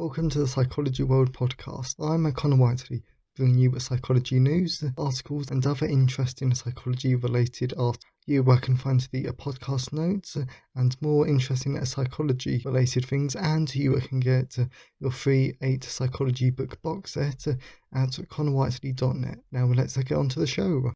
Welcome to the Psychology World podcast. I'm Connor Whiteley, bringing you psychology news, articles, and other interesting psychology-related articles. Where I can find the podcast notes and more interesting psychology-related things, and you can get your free 8 psychology book box set at connorwhiteley.net. Now let's get on to the show.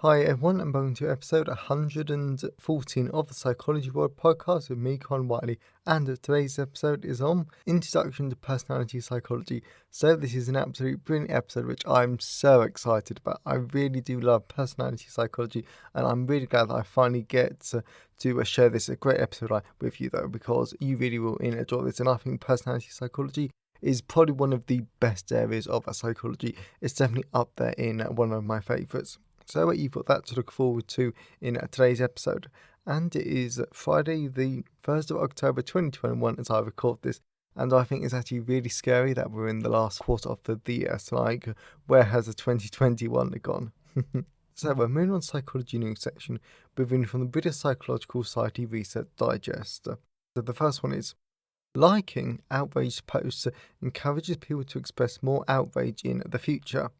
Hi everyone, and welcome to episode 114 of the Psychology World podcast with me, Con Whiteley, and today's episode is on Introduction to Personality Psychology. So this is an absolute brilliant episode which I'm so excited about. I really do love personality psychology, and I'm really glad that I finally get to share this great episode with you though, because you really will enjoy this. And I think personality psychology is probably one of the best areas of psychology. It's definitely up there in one of my favourites. So you've got that to look forward to in today's episode. And it is Friday the 1st of October 2021 as I record this. And I think it's actually really scary that we're in the last quarter of the year. So where has the 2021 gone? So we're moving on to Psychology News section. We're reading from the British Psychological Society Research Digest. So the first one is, liking outraged posts encourages people to express more outrage in the future.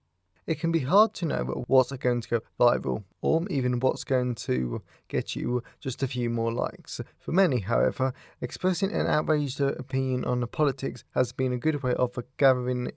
It can be hard to know what's going to go viral, or even what's going to get you just a few more likes. For many, however, expressing an outraged opinion on politics has been a good way of gathering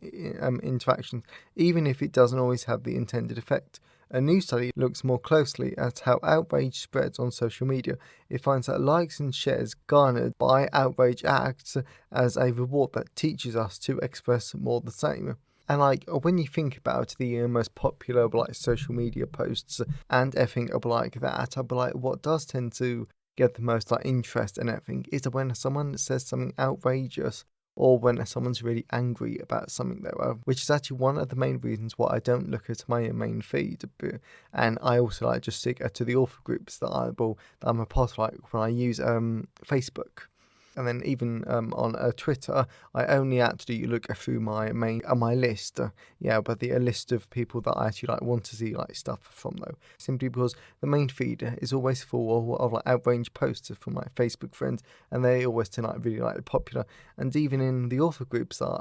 interactions, even if it doesn't always have the intended effect. A new study looks more closely at how outrage spreads on social media. It finds that likes and shares garnered by outrage acts as a reward that teaches us to express more the same. And when you think about the most popular social media posts and everything like that, what does tend to get the most interest and everything is when someone says something outrageous, or when someone's really angry about something though, which is actually one of the main reasons why I don't look at my main feed. And I also just stick to the author groups that I'm a part of, when I use Facebook. And then even on Twitter, I only actually look through my list. But the list of people that I actually want to see stuff from though, simply because the main feed is always full of outraged posts from my Facebook friends, and they always tend really popular. And even in the author groups I'm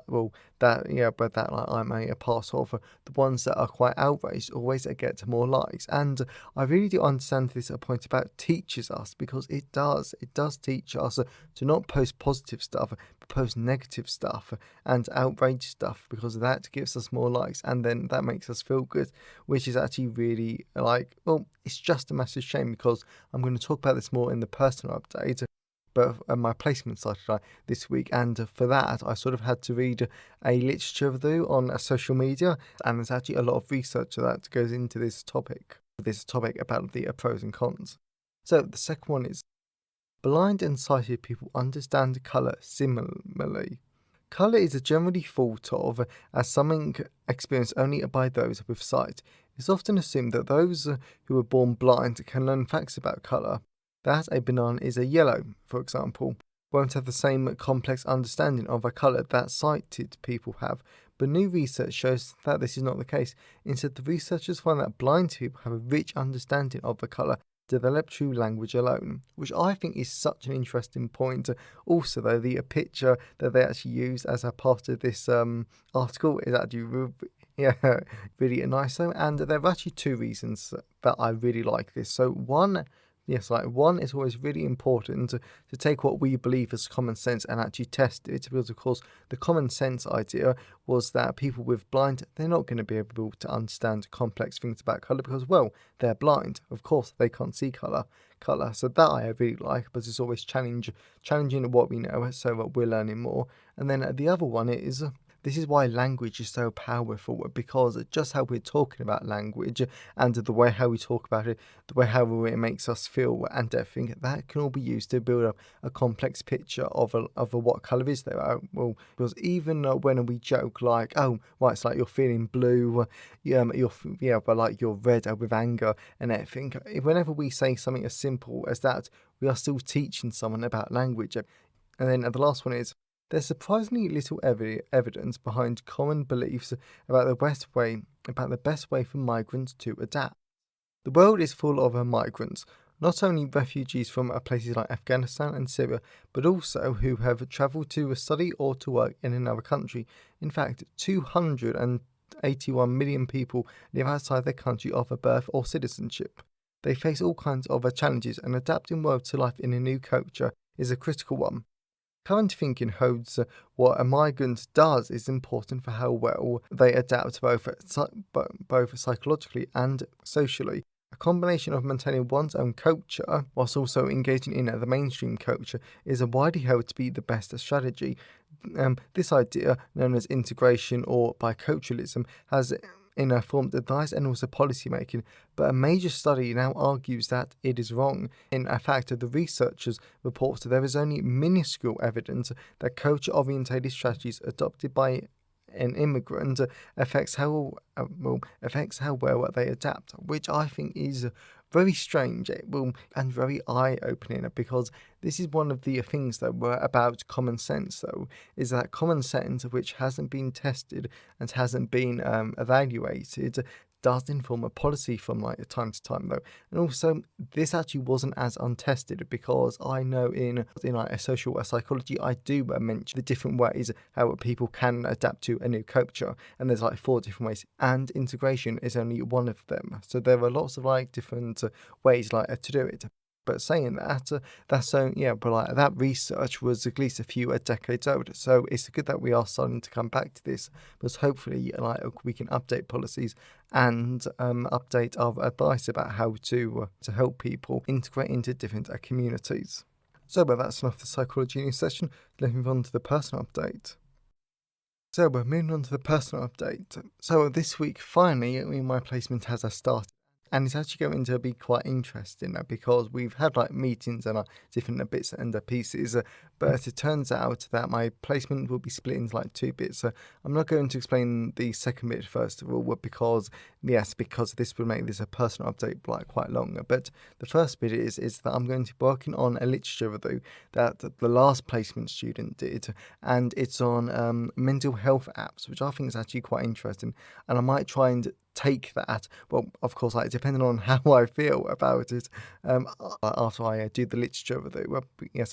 a part of, the ones that are quite outraged always get more likes. And I really do understand this point about teaches us, because it does teach us to not post positive stuff, but post negative stuff and outrage stuff, because that gives us more likes, and then that makes us feel good, which is actually really it's just a massive shame, because I'm going to talk about this more in the personal update. But my placement started this week, and for that I sort of had to read a literature review on social media, and there's actually a lot of research that goes into this topic about the pros and cons. So the second one is, blind and sighted people understand colour similarly. Colour is generally thought of as something experienced only by those with sight. It's often assumed that those who are born blind can learn facts about colour. That a banana is a yellow, for example, won't have the same complex understanding of a colour that sighted people have. But new research shows that this is not the case. Instead, the researchers find that blind people have a rich understanding of the colour developed through language alone, which I think is such an interesting point. Also, though, the picture that they actually use as a part of this article is actually really nice. And there are actually two reasons that I really like this. So one is always really important to take what we believe as common sense and actually test it, because of course the common sense idea was that people with blind, they're not going to be able to understand complex things about colour, because they're blind, of course they can't see colour. So that I really like, but it's always challenging what we know, so we're learning more. And then the other one is, this is why language is so powerful, because just how we're talking about language and the way how we talk about it, the way how it makes us feel and everything, that can all be used to build up a complex picture of what colour is there. Because even when we joke it's like you're feeling blue, but you're red with anger and everything. Whenever we say something as simple as that, we are still teaching someone about language. And then the last one is, there's surprisingly little evidence behind common beliefs about the best way for migrants to adapt. The world is full of migrants. Not only refugees from places like Afghanistan and Syria, but also who have travelled to study or to work in another country. In fact, 281 million people live outside their country of birth or citizenship. They face all kinds of challenges, and adapting well to life in a new culture is a critical one. Current thinking holds what a migrant does is important for how well they adapt both psychologically and socially. A combination of maintaining one's own culture whilst also engaging in the mainstream culture is widely held to be the best strategy. This idea, known as integration or biculturalism, has informed advice and also policy making, but a major study now argues that it is wrong. In fact, the researchers report there is only minuscule evidence that culture-orientated strategies adopted by an immigrant affects how well they adapt, which I think is very strange and very eye-opening, because this is one of the things that were about common sense, though, is that common sense, which hasn't been tested and hasn't been evaluated, does inform a policy from time to time, though. And also, this actually wasn't as untested, because I know in a social psychology, I do mention the different ways how people can adapt to a new culture, and there's 4 different ways, and integration is only one of them. So there are lots of different ways to do it. But saying that, that research was at least a few decades old. So it's good that we are starting to come back to this, because hopefully, we can update policies and update our advice about how to help people integrate into different communities. So, that's enough for the psychology news session. Let's move on to the personal update. So we're moving on to the personal update. So this week, finally, my placement has started. And it's actually going to be quite interesting because we've had meetings and different bits and pieces, but it turns out that my placement will be split into 2 bits. So I'm not going to explain the second bit first of all, because this will make this a personal update quite long. But the first bit is that I'm going to be working on a literature review that the last placement student did, and it's on mental health apps, which I think is actually quite interesting, and I might try and take that, well, of course, depending on how I feel about it, after I do the literature review,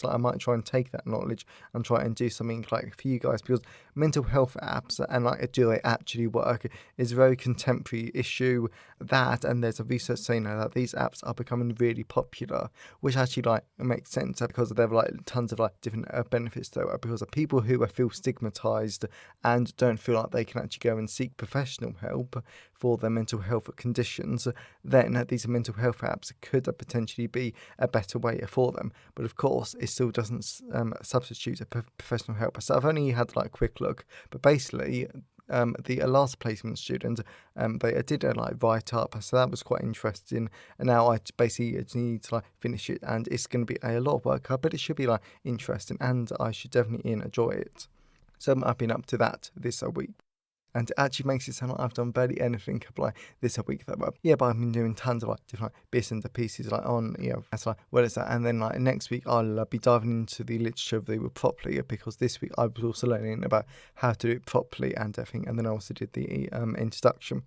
I might try and take that knowledge and try and do something for you guys, because mental health apps and do they actually work is a very contemporary issue, and there's a research saying that these apps are becoming really popular, which actually makes sense, because there are tons of different benefits though, because of people who feel stigmatized and don't feel like they can actually go and seek professional help for their mental health conditions, then these mental health apps could potentially be a better way for them. But of course, it still doesn't substitute a professional help. So I've only had a quick look, but basically, the last placement student, they did a write up, so that was quite interesting. And now I basically need to finish it, and it's going to be a lot of work, but it should be interesting, and I should definitely enjoy it. So I've been up to that this week. And it actually makes it sound like I've done barely anything this week. But I've been doing tons of different bits and pieces on, that's what is that? And then next week I'll be diving into the literature review properly, because this week I was also learning about how to do it properly and everything. And then I also did the introduction.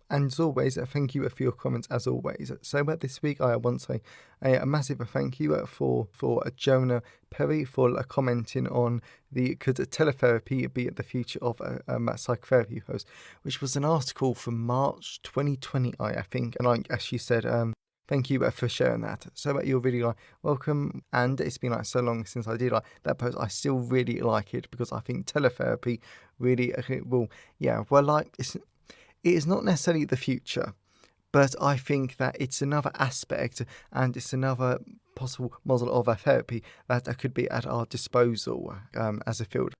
And as always, thank you for your comments as always. So this week I want to say a massive thank you for Jonah Perry for commenting on could teletherapy be the future of psychotherapy post, which was an article from March 2020, I think. And as she said, thank you for sharing that. So you're really welcome. And it's been so long since I did that post. I still really like it, because I think teletherapy really it is not necessarily the future, but I think that it's another aspect and it's another possible model of a therapy that could be at our disposal as a field.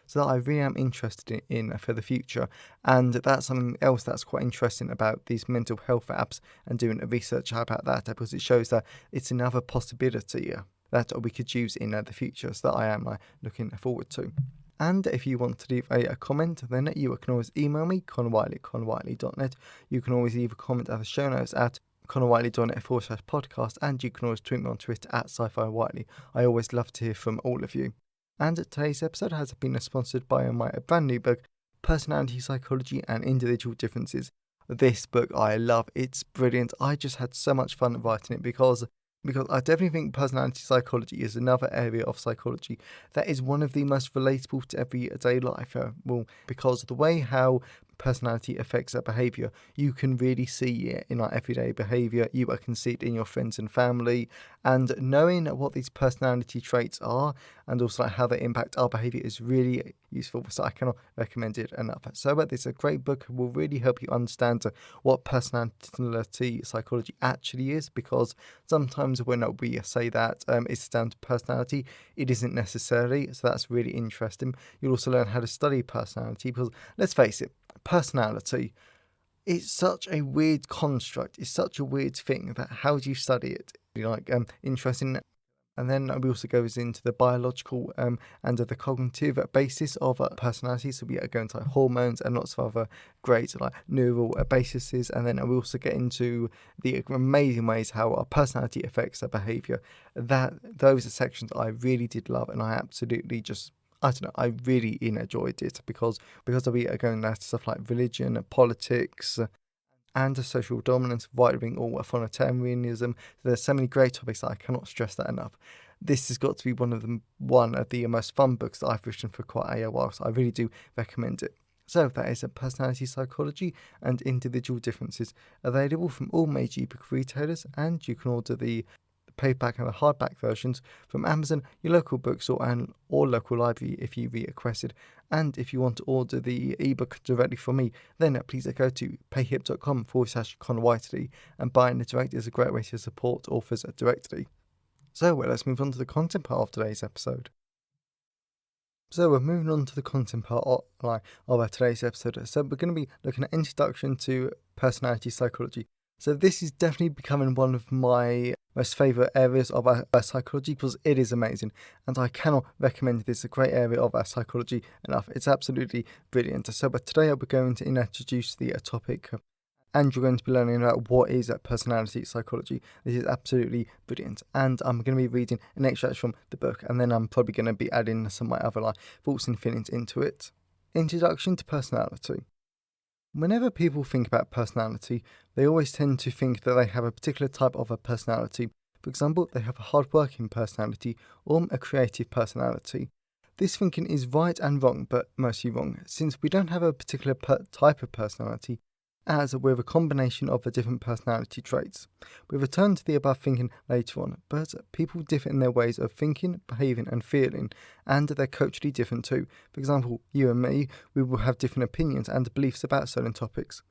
So that I really am interested in for the future. And that's something else that's quite interesting about these mental health apps and doing research about that, because it shows that it's another possibility that we could use in the future. So that I am looking forward to. And if you want to leave a comment, then you can always email me, connorwhiteley@connorwhiteley.net. You can always leave a comment at the show notes at connorwhiteley.net/podcast, and you can always tweet me on Twitter at sci-fi-whiteley. I always love to hear from all of you. And today's episode has been sponsored by my brand new book, Personality Psychology and Individual Differences. This book I love. It's brilliant. I just had so much fun writing it, because because I definitely think personality psychology is another area of psychology that is one of the most relatable to everyday life. Well, because the way how personality affects our behaviour, you can really see it in our everyday behaviour. You can see it in your friends and family, and knowing what these personality traits are and also how they impact our behaviour is really useful. So I cannot recommend it enough. So this is a great book. Will really help you understand what personality psychology actually is, because sometimes when we say that it's down to personality, it isn't necessarily. So that's really interesting. You'll also learn how to study personality, because let's face it, personality, it's such a weird construct. It's such a weird thing that how do you study it? Interesting. And then we also goes into the biological and the cognitive basis of personality. So we go into hormones and lots of other great neural bases. And then we also get into the amazing ways how our personality affects our behaviour. Those are sections I really did love, and I absolutely I don't know, I really enjoyed it because we are going into stuff like religion, politics, and a social dominance, right-wing or authoritarianism. There's so many great topics that I cannot stress that enough. This has got to be one of the most fun books that I've written for quite a while, so I really do recommend it. So that is a personality psychology and individual differences, available from all major ebook retailers, and you can order the paperback and the hardback versions from Amazon, your local bookstore, and or local library if you request it. And if you want to order the ebook directly from me, then please go to payhip.com/Connor Whiteley, and buying it direct is a great way to support authors directly. So let's move on to the content part of today's episode. So we're moving on to the content part of today's episode. So we're going to be looking at introduction to personality psychology. So this is definitely becoming one of my most favourite areas of our psychology, because it is amazing, and I cannot recommend this a great area of our psychology enough. It's absolutely brilliant. So but today I'll be going to introduce the topic, and you're going to be learning about what is personality psychology. This is absolutely brilliant, and I'm going to be reading an extract from the book, and then I'm probably going to be adding some of my other thoughts and feelings into it. Introduction to personality. Whenever people think about personality, they always tend to think that they have a particular type of a personality. For example, they have a hard-working personality or a creative personality. This thinking is right and wrong, but mostly wrong, since we don't have a particular type of personality, as we're a combination of the different personality traits. We'll return to the above thinking later on, but people differ in their ways of thinking, behaving and feeling, and they're culturally different too. For example, you and me, we will have different opinions and beliefs about certain topics.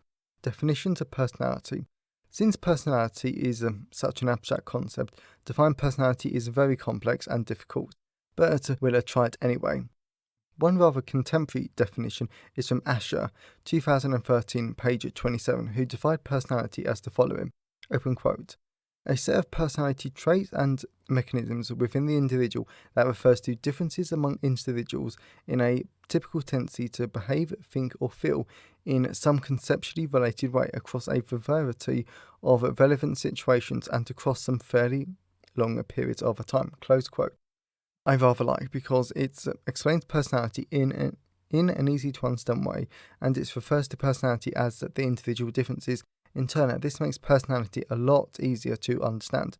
Definitions of personality. Since personality is such an abstract concept, to define personality is very complex and difficult, but we'll try it anyway. One rather contemporary definition is from Asher, 2013, page 27, who defined personality as the following, open quote, a set of personality traits and mechanisms within the individual that refers to differences among individuals in a typical tendency to behave, think or feel in some conceptually related way across a variety of relevant situations and across some fairly long periods of time, close quote. I rather like, because it explains personality in an easy to understand way, and it refers to personality as the individual differences. In turn, this makes personality a lot easier to understand.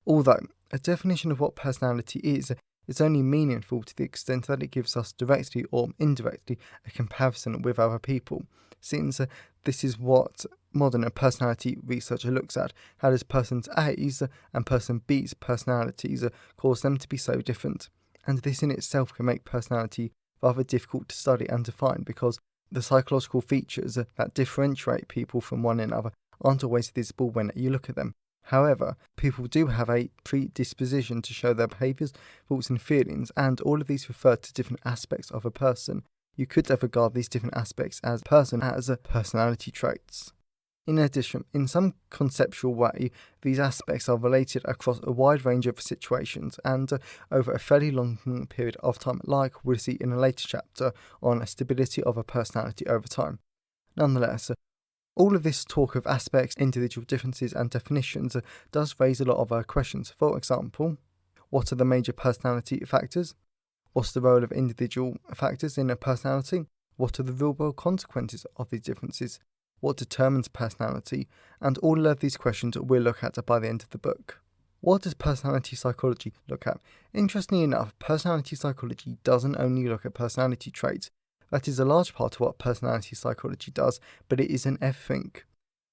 Although, a definition of what personality is only meaningful to the extent that it gives us directly or indirectly a comparison with other people, since this is what modern personality researcher looks at. How does person A's and person B's personalities cause them to be so different? And this in itself can make personality rather difficult to study and define, because the psychological features that differentiate people from one another aren't always visible when you look at them. However, people do have a predisposition to show their behaviours, thoughts and feelings, and all of these refer to different aspects of a person. You could regard these different aspects as personality traits. In addition, in some conceptual way, these aspects are related across a wide range of situations and over a fairly long period of time, like we'll see in a later chapter on stability of a personality over time. Nonetheless, all of this talk of aspects, individual differences and definitions does raise a lot of questions. For example, what are the major personality factors? What's the role of individual factors in a personality? What are the real-world consequences of these differences? What determines personality? And all of these questions we'll look at by the end of the book. What does personality psychology look at? Interestingly enough, personality psychology doesn't only look at personality traits. That is a large part of what personality psychology does, but it isn't everything.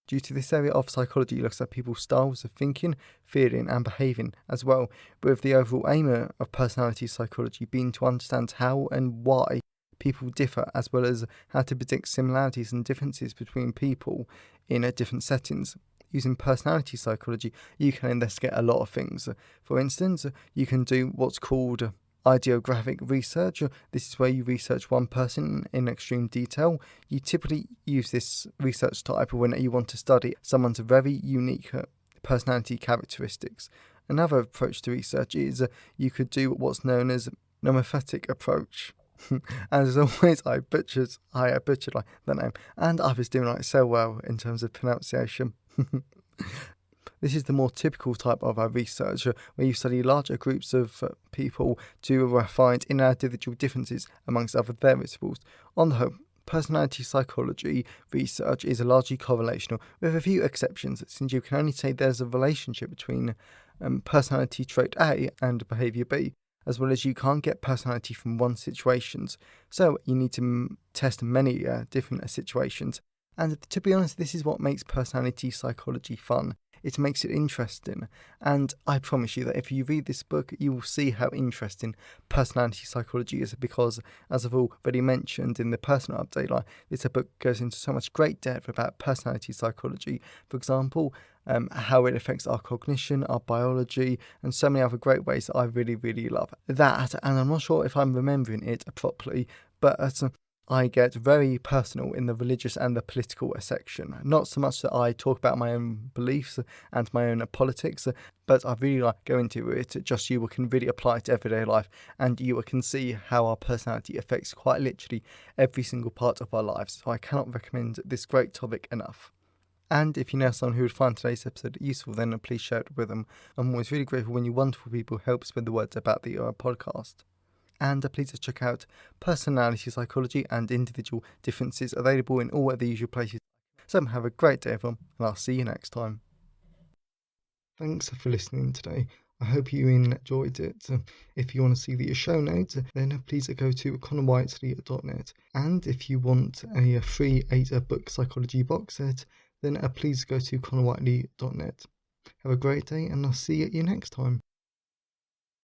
Due to this area of psychology, it looks at people's styles of thinking, feeling, and behaving as well, with the overall aim of personality psychology being to understand how and why people differ, as well as how to predict similarities and differences between people in different settings. Using personality psychology, you can investigate a lot of things. For instance, you can do what's called ideographic research. This is where you research one person in extreme detail. You typically use this research type when you want to study someone's very unique personality characteristics. Another approach to research is you could do what's known as nomothetic approach. And as always, I butchered the name, and I was doing so well in terms of pronunciation. This is the more typical type of research where you study larger groups of people to find individual differences amongst other variables. On the whole, personality psychology research is largely correlational, with a few exceptions, since you can only say there's a relationship between personality trait A and behaviour B, as well as you can't get personality from one situations. So you need to test many different situations. And to be honest, this is what makes personality psychology fun. It makes it interesting. And I promise you that if you read this book, you will see how interesting personality psychology is, because, as I've already mentioned in the personal update, this book goes into so much great depth about personality psychology. For example, how it affects our cognition, our biology, and so many other great ways that I really, really love. That, and I'm not sure if I'm remembering it properly, but I get very personal in the religious and the political section. Not so much that I talk about my own beliefs and my own politics, but I really like go into it just you can really apply it to everyday life, and you can see how our personality affects quite literally every single part of our lives. So I cannot recommend this great topic enough. And if you know someone who would find today's episode useful, then please share it with them. I'm always really grateful when you wonderful people help spread the words about the podcast. And please check out Personality Psychology and Individual Differences, available in all of the usual places. So have a great day, everyone, and I'll see you next time. Thanks for listening today. I hope you enjoyed it. If you want to see the show notes, then please go to connorwhiteley.net. And if you want a free 8-book psychology box set, then please go to connorwhiteley.net. Have a great day, and I'll see you next time.